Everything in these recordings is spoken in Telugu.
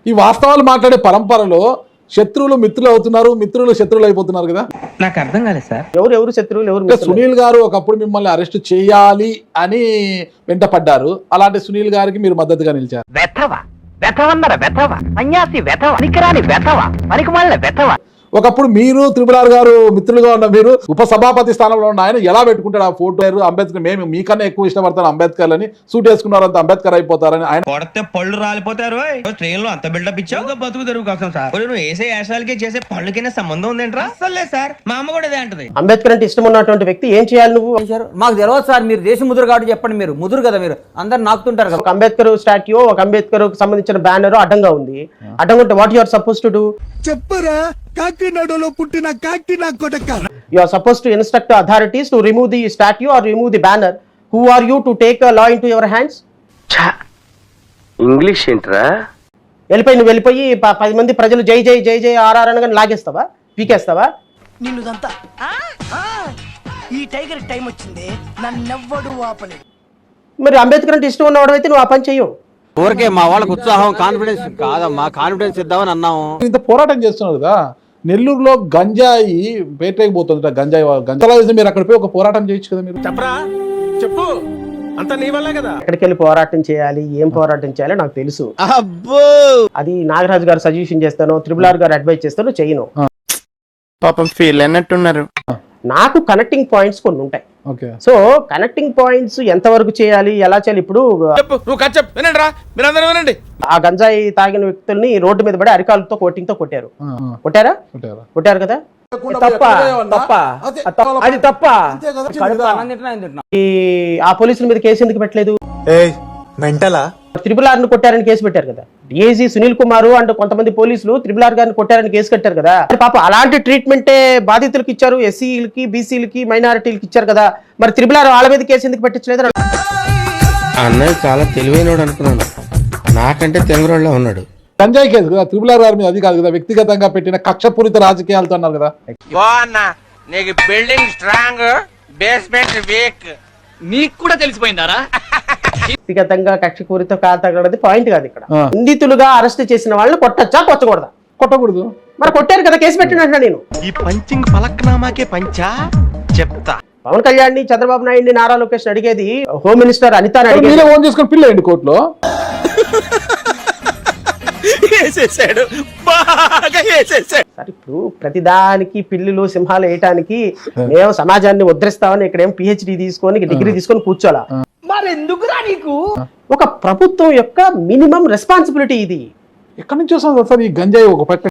ఈ వాస్తవాలు మాట్లాడే పరంపరలో శత్రువులు మిత్రులు అవుతున్నారు, మిత్రులు శత్రువులు అయిపోతున్నారు కదా. నాకు అర్థం కాలేదు సార్. ఎవరు శత్రువులు ఎవరు? సునీల్ గారు ఒకప్పుడు మిమ్మల్ని అరెస్ట్ చేయాలి అని వెంటపడ్డారు. అలాంటి సునీల్ గారికి మీరు మద్దతుగా నిలిచారు. ఒకప్పుడు మీరు త్రిపురార్ గారు మిత్రులుగా ఉన్న మీరు ఉపసభాపతి స్థానంలో ఉన్న ఆయన ఎలా పెట్టుకుంటాడు ఆ ఫోటో? అంబేద్కర్ మేము మీకన్నా ఎక్కువ ఇష్టపడతాను అంబేద్కర్ అని, సూట్ వేసుకున్నారంత అంబేద్కర్ అయిపోతారని ఆయన కొడితే పళ్ళు రాలిపోతారు. ట్రైన్ లో అంత బిల్డప్ ఇచ్చావు, బతుకు తెరువు కోసం సార్. నువ్వు వేసే యాశాలకి చేసే పళ్ళకైనా సంబంధం ఉందేంట్రా? అసలే సార్, మా అమ్మ కూడా ఇదే అంటది. అంబేద్కర్ అంటే ఇష్టం ఉన్నటువంటి వ్యక్తి ఏం చేయాలి నువ్వు? మాకు తెలియదు సార్, మీరు దేశ ముద్ర కాబట్టి చెప్పండి. మీరు ముదురు కదా, మీరు అందరు నాకుతుంటారు కదా. ఒక అంబేద్కర్ స్టాట్యూ, ఒక అంబేద్కర్ సంబంధించిన బ్యానర్ అడ్డంగా ఉంది. అడ్డంగా ఉంటే what you are supposed to do? చెప్పరా కాకినాడలో పుట్టిన కాకినా కొడక. You are supposed to instruct the authorities to remove the statue or remove the banner. Who are you to take a law into your hands? English ఏంట్రా? నువ్వు వెళ్ళిపోయి 10 మంది ప్రజలు జై జై జై జై ఆర్ఆర్ అనగానే లాగేస్తావా, పీకేస్తావా? నిన్నుదంతా ఈ టైగర్ టైం వచ్చింది, నన్నెవ్వడు ఆపలేదు. మరి అంబేద్కర్ అంటే ఇష్టం ఉన్నవాడు అయితే నువ్వు ఆ పని చెయ్యవు. ఊరికే మా వాళ్ళకి ఉత్సాహం, కాన్ఫిడెన్స్ కాదమ్మా, కాన్ఫిడెన్స్ ఇద్దామని అన్నాము. ఇంత పోరాటం చేస్తున్నారు కదా. నెల్లూరులో గంజాయి పేటైపోతుంది. గంజాయి మీరు అక్కడ పోయి ఒక పోరాటం చేయొచ్చు కదా. మీరు చెప్పరా, చెప్పు, అంత నీ వల్లే కదా. ఎక్కడికి వెళ్ళి పోరాటం చేయాలి, ఏం పోరాటం చేయాలో నాకు తెలుసు. అది నాగరాజు గారు సజెషన్ చేస్తాను, త్రిపులార్ గారు అడ్వైజ్ చేస్తాను, చేయను. పాపం ఫీల్ అన్నట్టున్నారు. నాకు కనెక్టింగ్ పాయింట్స్ కొన్ని ఉంటాయి. సో కనెక్టింగ్ పాయింట్స్ ఎంత వరకు చేయాలి, ఎలా చేయాలి? ఇప్పుడు ఆ గంజాయి తాగిన వ్యక్తుల్ని రోడ్డు మీద పడి అరికాలతో కోటింగ్ తో కొట్టారు. కొట్టారు కదా. అది తప్ప. ఆ పోలీసుల మీద కేసు ఎందుకు పెట్టలేదు? త్రిపులార్ ని కొట్టారని కేసు పెట్టారు కదా. డిఐజీ సునీల్ కుమార్ అండ్ కొంతమంది పోలీసులు త్రిపులార్ గారిని కొట్టారని కేసు కట్టారు కదా. పాప అలాంటి ట్రీట్మెంటే బాధితులకు ఇచ్చారు, ఎస్సీలకి, బీసీలకి, మైనారిటీలకి ఇచ్చారు కదా. మరి త్రిపులార్ వాళ్ళ మీద కేసు ఎందుకు పెట్టించలేదు? అన్నయ్య చాలా తెలివైనోడు అనుకున్నాను, నాకంటే తెంగరోళ్ళ ఉన్నాడు. గంజాయి కేసు కదా, త్రిపులార్ గారి మీద అది కాదు కదా, వ్యక్తిగతంగా పెట్టిన కక్షపూరిత రాజకీయాలతో అన్నారు కదా. నీకు బిల్డింగ్ స్ట్రాంగ్, బేస్మెంట్ వీక్, నీకు కూడా తెలిసిపోయిందారా? వ్యక్తిగతంగా కక్షపూరిత కాదు పాయింట్ కాదు ఇక్కడ. నిందితులుగా అరెస్ట్ చేసిన వాళ్ళని కొట్టచ్చా, కొట్టకూడదా? కొట్టకూడదు. మరి కొట్టారు కదా, కేసు పెట్టినట్టు నేను ఈ పంచింగ్ పలక్నామాకే పంచా చెప్తా. పవన్ కళ్యాణ్ ని, చంద్రబాబు నాయుడు, నారా లోకేష్ అడిగేది హోమ్ మినిస్టర్ అనిత ఓన్ చేసుకుని పిల్లండి కోర్టులో. ఇప్పుడు ప్రతిదానికి పిల్లులు సింహాలు వేయటానికి మేము సమాజాన్ని ఉద్ధరిస్తామని ఇక్కడేం పిహెచ్డి తీసుకొని డిగ్రీ తీసుకొని కూర్చోాలా? మరి ఎందుకురా నీకు? ఒక ప్రభుత్వం యొక్క మినిమం రెస్పాన్సిబిలిటీ ఇది. ఎక్కడి నుంచి వస్తుంది సార్ ఈ గంజాయి? ఒక పక్క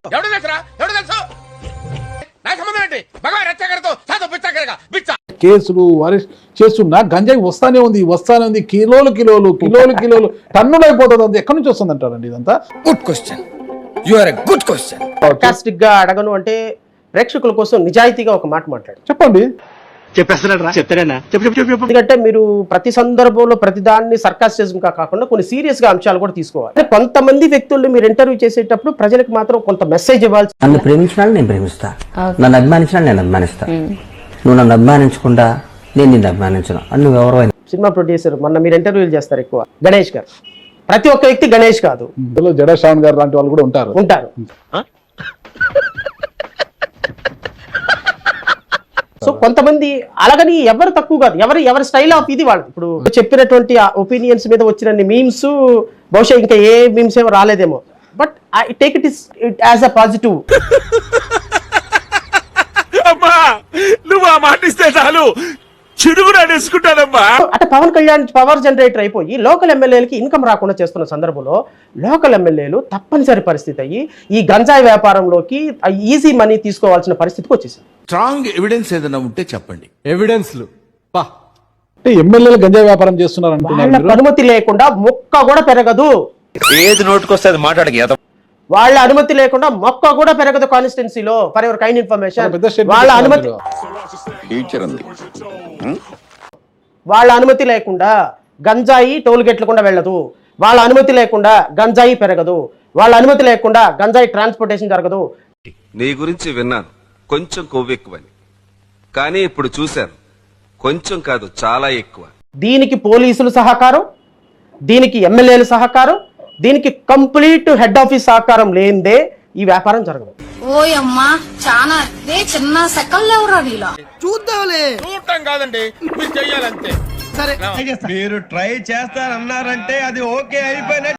కేసులు అరెస్ట్ చేస్తున్నా గంజాయి వస్తానే ఉంది, కిలోలు కిలోలు కిలోలు కిలోలు టన్నులు అయిపోతుంది. అంత ఎక్కడి నుంచి వస్తుంది అంటారండి ఇదంతా? Good question, you are a good question. Sarcastic గా అడగను అంటే ప్రేక్షకుల కోసం నిజాయితీగా ఒక మాట మాట్లాడు. చెప్పండి. ఎందుకంటే మీరు ప్రతి సందర్భంలో ప్రతిదాన్ని సర్కాస్టిజం గా కాకుండా కొన్ని సీరియస్ గా అంశాలు కూడా తీసుకోవాలి. కొంతమంది వ్యక్తులు మీరు ఇంటర్వ్యూ చేసేటప్పుడు ప్రజలకు మాత్రం కొంత మెసేజ్ ఇవ్వాలి. నన్ను ప్రేమించిన నేను ప్రేమిస్తా, నన్ను అభిమానించిన నేను అభిమానిస్తా, నువ్వు నన్ను అభిమానించకుండా నేను నిన్ను అభిమానించను అని నువ్వు ఎవరైనా. సినిమా ప్రొడ్యూసర్ మొన్న మీరు ఇంటర్వ్యూలు చేస్తారు ఎక్కువ, గణేష్ గారు. ప్రతి ఒక్క వ్యక్తి గణేష్ కాదు, జడేశ్వరన్ గారు లాంటి వాళ్ళు కూడా ఉంటారు. సో కొంతమంది అలాగని ఎవరు తక్కువ కాదు, ఎవరి స్టైల్ ఆఫ్ ఇది వాళ్ళు. ఇప్పుడు చెప్పినటువంటి ఒపీనియన్స్ మీద వచ్చిన మీమ్స్ బహుశా ఇంకా ఏ మీమ్స్ ఏమో రాలేదేమో, but I take it as a positive. నువ్వు ఆ మాట ఇస్తే చాలు, అంటే పవన్ కళ్యాణ్ పవర్ జనరేటర్ అయిపోయి లోకల్ ఎమ్మెల్యేలకి ఇన్కమ్ రాకుండా చేస్తున్న సందర్భంలో లోకల్ ఎమ్మెల్యేలు తప్పనిసరి పరిస్థితి అయ్యి ఈ గంజాయి వ్యాపారంలోకి ఈజీ మనీ తీసుకోవాల్సిన పరిస్థితికి వచ్చేసింది. స్ట్రాంగ్ ఎవిడెన్స్ ఏదైనా ఉంటే చెప్పండి. ఎవిడెన్స్లు ఎమ్మెల్యేలు గంజాయి వ్యాపారం చేస్తున్నారు వాళ్ళ అనుమతి లేకుండా మొక్క కూడా పెరగదు. ఏది నోటుకొస్తే మాట్లాడక వాళ్ళ అనుమతి లేకుండా మొక్క కూడా పెరగదు కాన్స్టిట్యున్సీలో. ఫర్ యువర్ కైండ్ ఇన్ఫర్మేషన్, వాళ్ళ అనుమతి లేకుండా గంజాయి టోల్ గేట్ల కూడా వెళ్ళదు. వాళ్ళ అనుమతి లేకుండా గంజాయి పెరగదు. వాళ్ళ అనుమతి లేకుండా గంజాయి ట్రాన్స్పోర్టేషన్ జరగదు. నీ గురించి విన్నాను, కొంచెం కొవ్వెక్కువని, కానీ ఇప్పుడు చూశాను కొంచెం కాదు చాలా ఎక్కువ. దీనికి పోలీసులు సహకారం, దీనికి ఎమ్మెల్యేలు సహకారం, దీనికి కంప్లీట్ హెడ్ ఆఫీస్ సహకారం లేనిదే ఈ వ్యాపారం జరగదు. ఓయమ్మా చాలా చిన్న సెకండ్ ఎవరా నీలా చూడటం కాదండి మీరు చెయ్యాలంతే. మీరు ట్రై చేస్తారన్నారంటే అది ఓకే అయిపోయినట్టు.